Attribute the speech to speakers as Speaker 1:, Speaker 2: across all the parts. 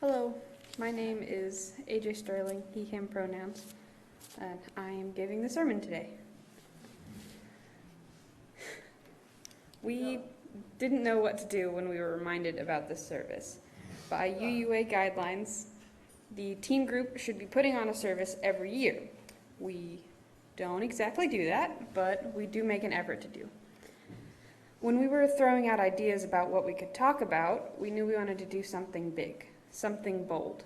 Speaker 1: Hello, my name is AJ Sterling, he, him pronouns, and I am giving the sermon today. We didn't know what to do when we were reminded about this service. By UUA guidelines, the teen group should be putting on a service every year. We don't exactly do that, but we do make an effort to do. When we were throwing out ideas about what we could talk about, we knew we wanted to do something big. Something bold.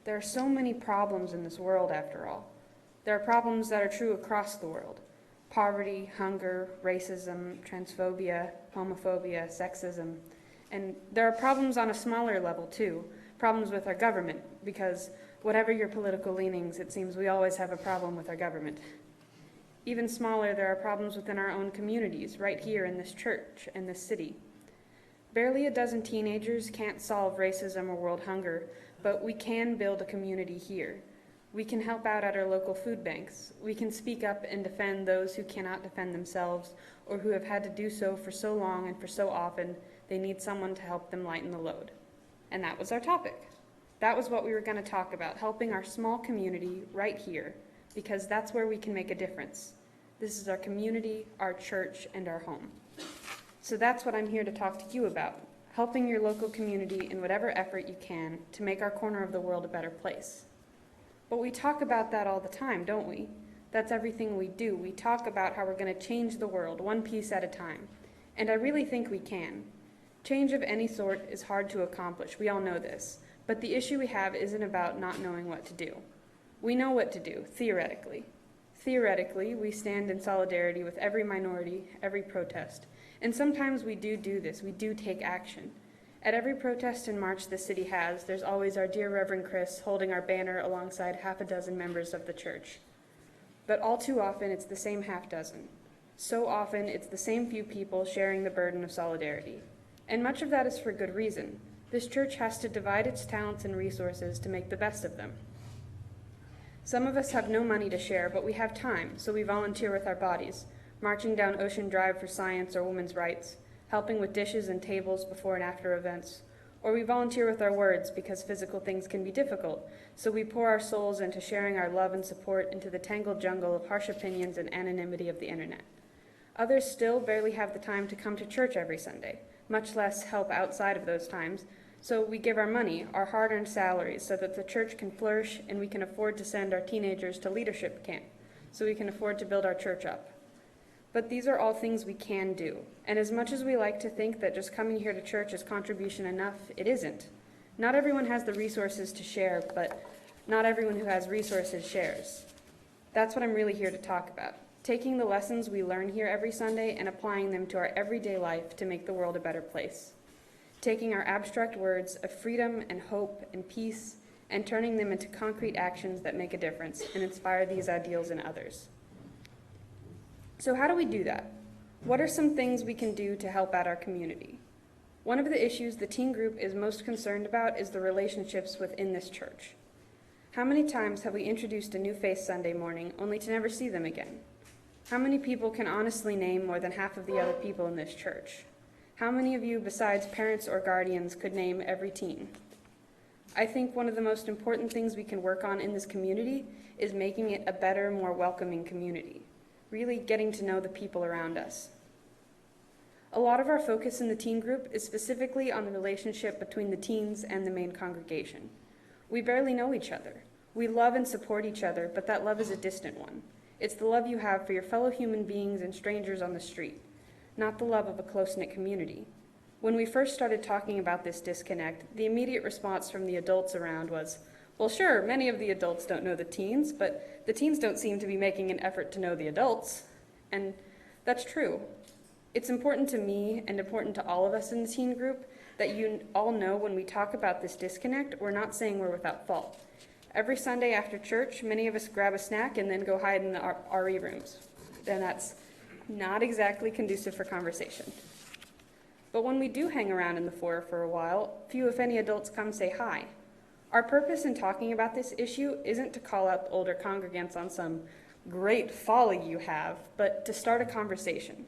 Speaker 1: There are so many problems in this world, after all. There are problems that are true across the world. Poverty, hunger, racism, transphobia, homophobia, sexism. And there are problems on a smaller level, too. Problems with our government, because whatever your political leanings, it seems we always have a problem with our government. Even smaller, there are problems within our own communities, right here in this church and this city. Barely a dozen teenagers can't solve racism or world hunger, but we can build a community here. We can help out at our local food banks. We can speak up and defend those who cannot defend themselves or who have had to do so for so long and for so often they need someone to help them lighten the load. And that was our topic. That was what we were going to talk about, helping our small community right here, because that's where we can make a difference. This is our community, our church, and our home. So that's what I'm here to talk to you about, helping your local community in whatever effort you can to make our corner of the world a better place. But we talk about that all the time, don't we? That's everything we do. We talk about how we're going to change the world one piece at a time. And I really think we can. Change of any sort is hard to accomplish. We all know this. But the issue we have isn't about not knowing what to do. We know what to do, theoretically. Theoretically, we stand in solidarity with every minority, every protest. And sometimes we do this, we do take action. At every protest and march the city has, there's always our dear Reverend Chris holding our banner alongside half a dozen members of the church. But all too often, it's the same half dozen. So often, it's the same few people sharing the burden of solidarity. And much of that is for good reason. This church has to divide its talents and resources to make the best of them. Some of us have no money to share, but we have time, so we volunteer with our bodies, marching down Ocean Drive for science or women's rights, helping with dishes and tables before and after events, or we volunteer with our words because physical things can be difficult, so we pour our souls into sharing our love and support into the tangled jungle of harsh opinions and anonymity of the internet. Others still barely have the time to come to church every Sunday, much less help outside of those times, so we give our money, our hard-earned salaries, so that the church can flourish and we can afford to send our teenagers to leadership camp, so we can afford to build our church up. But these are all things we can do, and as much as we like to think that just coming here to church is contribution enough, it isn't. Not everyone has the resources to share, but not everyone who has resources shares. That's what I'm really here to talk about, taking the lessons we learn here every Sunday and applying them to our everyday life to make the world a better place. Taking our abstract words of freedom and hope and peace and turning them into concrete actions that make a difference and inspire these ideals in others. So how do we do that? What are some things we can do to help out our community? One of the issues the teen group is most concerned about is the relationships within this church. How many times have we introduced a new face Sunday morning only to never see them again? How many people can honestly name more than half of the other people in this church? How many of you, besides parents or guardians, could name every teen? I think one of the most important things we can work on in this community is making it a better, more welcoming community. Really getting to know the people around us. A lot of our focus in the teen group is specifically on the relationship between the teens and the main congregation. We barely know each other. We love and support each other, but that love is a distant one. It's the love you have for your fellow human beings and strangers on the street, not the love of a close-knit community. When we first started talking about this disconnect, the immediate response from the adults around was, well, sure, many of the adults don't know the teens, but the teens don't seem to be making an effort to know the adults. And that's true. It's important to me and important to all of us in the teen group that you all know when we talk about this disconnect, we're not saying we're without fault. Every Sunday after church, many of us grab a snack and then go hide in the RE rooms. And that's not exactly conducive for conversation. But when we do hang around in the foyer for a while, few if any adults come say hi. Our purpose in talking about this issue isn't to call out the older congregants on some great folly you have, but to start a conversation.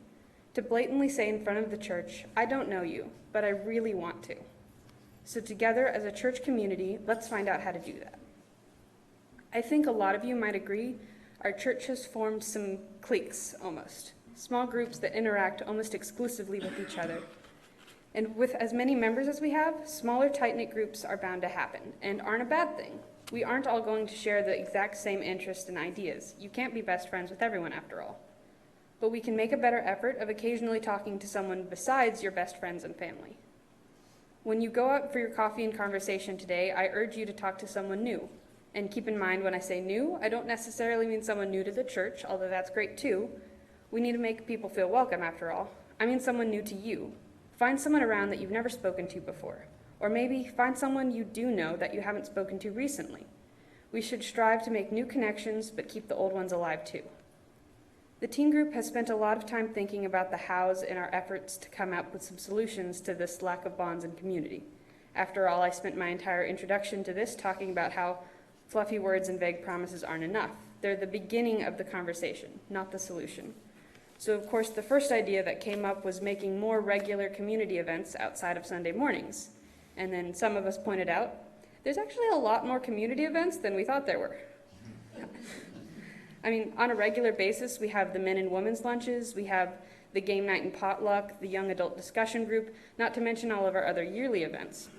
Speaker 1: To blatantly say in front of the church, I don't know you, but I really want to. So together as a church community, let's find out how to do that. I think a lot of you might agree our church has formed some cliques almost, small groups that interact almost exclusively with each other. And with as many members as we have, smaller tight-knit groups are bound to happen and aren't a bad thing. We aren't all going to share the exact same interests and ideas. You can't be best friends with everyone after all. But we can make a better effort of occasionally talking to someone besides your best friends and family. When you go out for your coffee and conversation today, I urge you to talk to someone new. And keep in mind, when I say new, I don't necessarily mean someone new to the church, although that's great too. We need to make people feel welcome after all. I mean someone new to you. Find someone around that you've never spoken to before. Or maybe find someone you do know that you haven't spoken to recently. We should strive to make new connections, but keep the old ones alive too. The teen group has spent a lot of time thinking about the hows in our efforts to come up with some solutions to this lack of bonds and community. After all, I spent my entire introduction to this talking about how fluffy words and vague promises aren't enough. They're the beginning of the conversation, not the solution. So of course, the first idea that came up was making more regular community events outside of Sunday mornings. And then some of us pointed out, there's actually a lot more community events than we thought there were. I mean, on a regular basis, we have the men and women's lunches, we have the game night and potluck, the young adult discussion group, not to mention all of our other yearly events.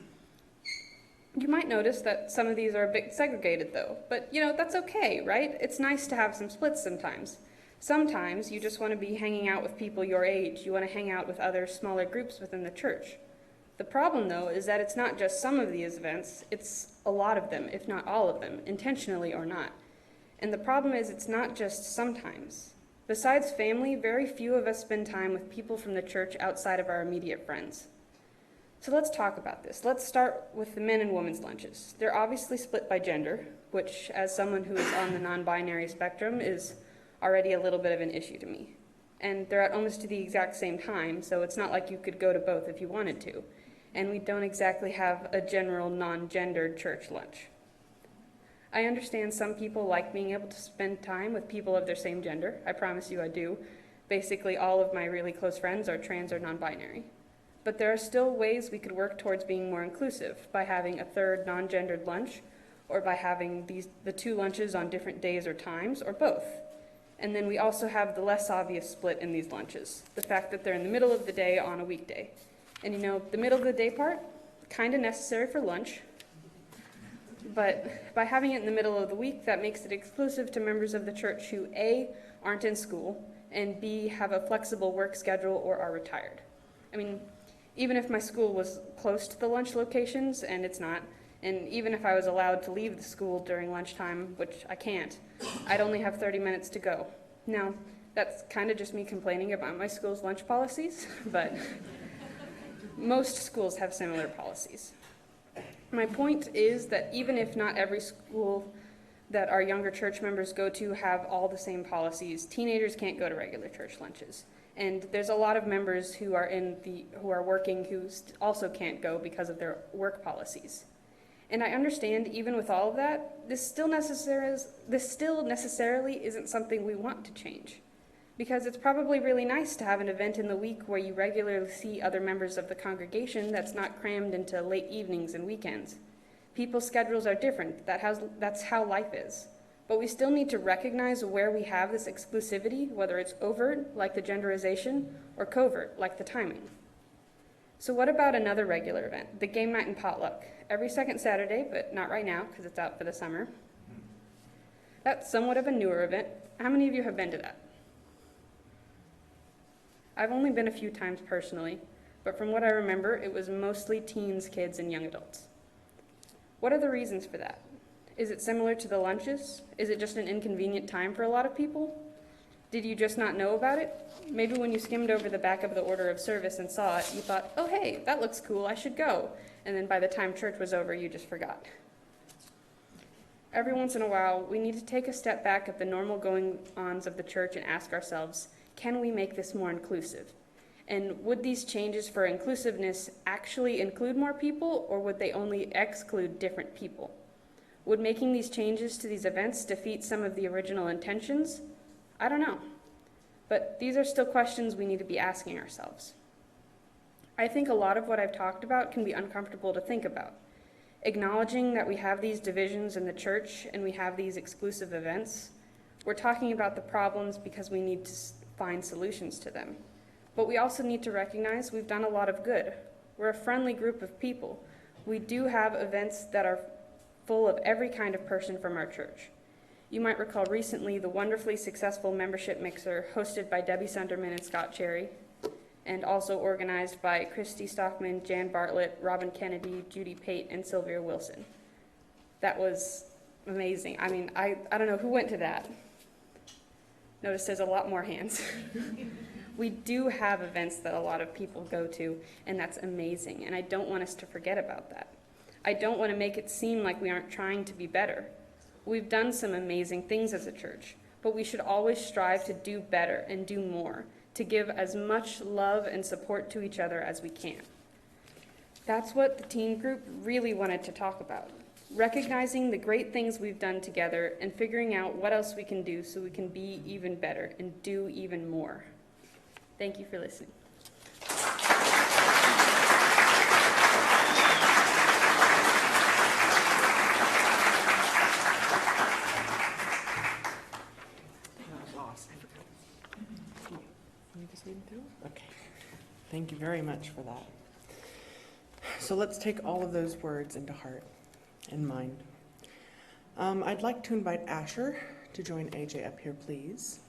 Speaker 1: You might notice that some of these are a bit segregated though, but that's okay, right? It's nice to have some splits sometimes. Sometimes you just want to be hanging out with people your age. You want to hang out with other smaller groups within the church. The problem though is that it's not just some of these events, it's a lot of them, if not all of them, intentionally or not. And the problem is it's not just sometimes. Besides family, very few of us spend time with people from the church outside of our immediate friends. So let's talk about this. Let's start with the men and women's lunches. They're obviously split by gender, which as someone who is on the non-binary spectrum is already a little bit of an issue to me. And they're at almost the exact same time, so it's not like you could go to both if you wanted to. And we don't exactly have a general non-gendered church lunch. I understand some people like being able to spend time with people of their same gender. I promise you I do. Basically, all of my really close friends are trans or non-binary. But there are still ways we could work towards being more inclusive by having a third non-gendered lunch, or by having the two lunches on different days or times, or both. And then we also have the less obvious split in these lunches, the fact that they're in the middle of the day on a weekday. And the middle of the day part, kind of necessary for lunch, but by having it in the middle of the week, that makes it exclusive to members of the church who A, aren't in school, and B, have a flexible work schedule or are retired. I mean, even if my school was close to the lunch locations, and it's not, and even if I was allowed to leave the school during lunchtime, which I can't, I'd only have 30 minutes to go. Now, that's kind of just me complaining about my school's lunch policies, but most schools have similar policies. My point is that even if not every school that our younger church members go to have all the same policies, teenagers can't go to regular church lunches. And there's a lot of members who are working who also can't go because of their work policies. And I understand, even with all of that, this still necessarily isn't something we want to change. Because it's probably really nice to have an event in the week where you regularly see other members of the congregation that's not crammed into late evenings and weekends. People's schedules are different. That's how life is. But we still need to recognize where we have this exclusivity, whether it's overt, like the genderization, or covert, like the timing. So what about another regular event, the game night and potluck? Every second Saturday, but not right now, because it's out for the summer. That's somewhat of a newer event. How many of you have been to that? I've only been a few times personally, but from what I remember, it was mostly teens, kids, and young adults. What are the reasons for that? Is it similar to the lunches? Is it just an inconvenient time for a lot of people? Did you just not know about it? Maybe when you skimmed over the back of the order of service and saw it, you thought, oh hey, that looks cool, I should go. And then by the time church was over, you just forgot. Every once in a while, we need to take a step back at the normal going-ons of the church and ask ourselves, can we make this more inclusive? And would these changes for inclusiveness actually include more people, or would they only exclude different people? Would making these changes to these events defeat some of the original intentions? I don't know. But these are still questions we need to be asking ourselves. I think a lot of what I've talked about can be uncomfortable to think about. Acknowledging that we have these divisions in the church and we have these exclusive events, we're talking about the problems because we need to find solutions to them. But we also need to recognize we've done a lot of good. We're a friendly group of people. We do have events that are full of every kind of person from our church. You might recall recently the wonderfully successful membership mixer hosted by Debbie Sunderman and Scott Cherry, and also organized by Christy Stockman, Jan Bartlett, Robin Kennedy, Judy Pate, and Sylvia Wilson. That was amazing. I mean, I don't know who went to that. Notice there's a lot more hands. We do have events that a lot of people go to, and that's amazing, and I don't want us to forget about that. I don't want to make it seem like we aren't trying to be better. We've done some amazing things as a church, but we should always strive to do better and do more, to give as much love and support to each other as we can. That's what the teen group really wanted to talk about, recognizing the great things we've done together and figuring out what else we can do so we can be even better and do even more. Thank you for listening.
Speaker 2: Okay. Thank you very much for that. So let's take all of those words into heart and mind. I'd like to invite Asher to join AJ up here, please.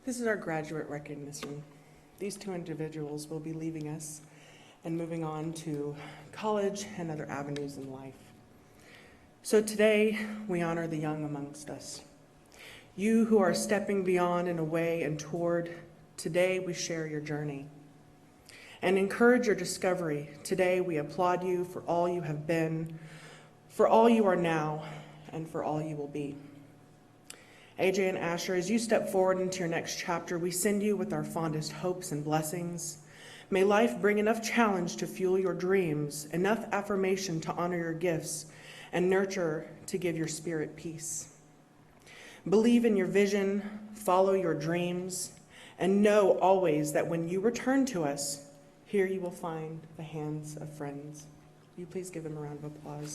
Speaker 2: This is our graduate recognition. These two individuals will be leaving us and moving on to college and other avenues in life. So today, we honor the young amongst us. You who are stepping beyond and away and toward, today we share your journey and encourage your discovery. Today, we applaud you for all you have been, for all you are now, and for all you will be. AJ and Asher, as you step forward into your next chapter, we send you with our fondest hopes and blessings. May life bring enough challenge to fuel your dreams, enough affirmation to honor your gifts, and nurture to give your spirit peace. Believe in your vision, follow your dreams, and know always that when you return to us, here you will find the hands of friends. Will you please give them a round of applause?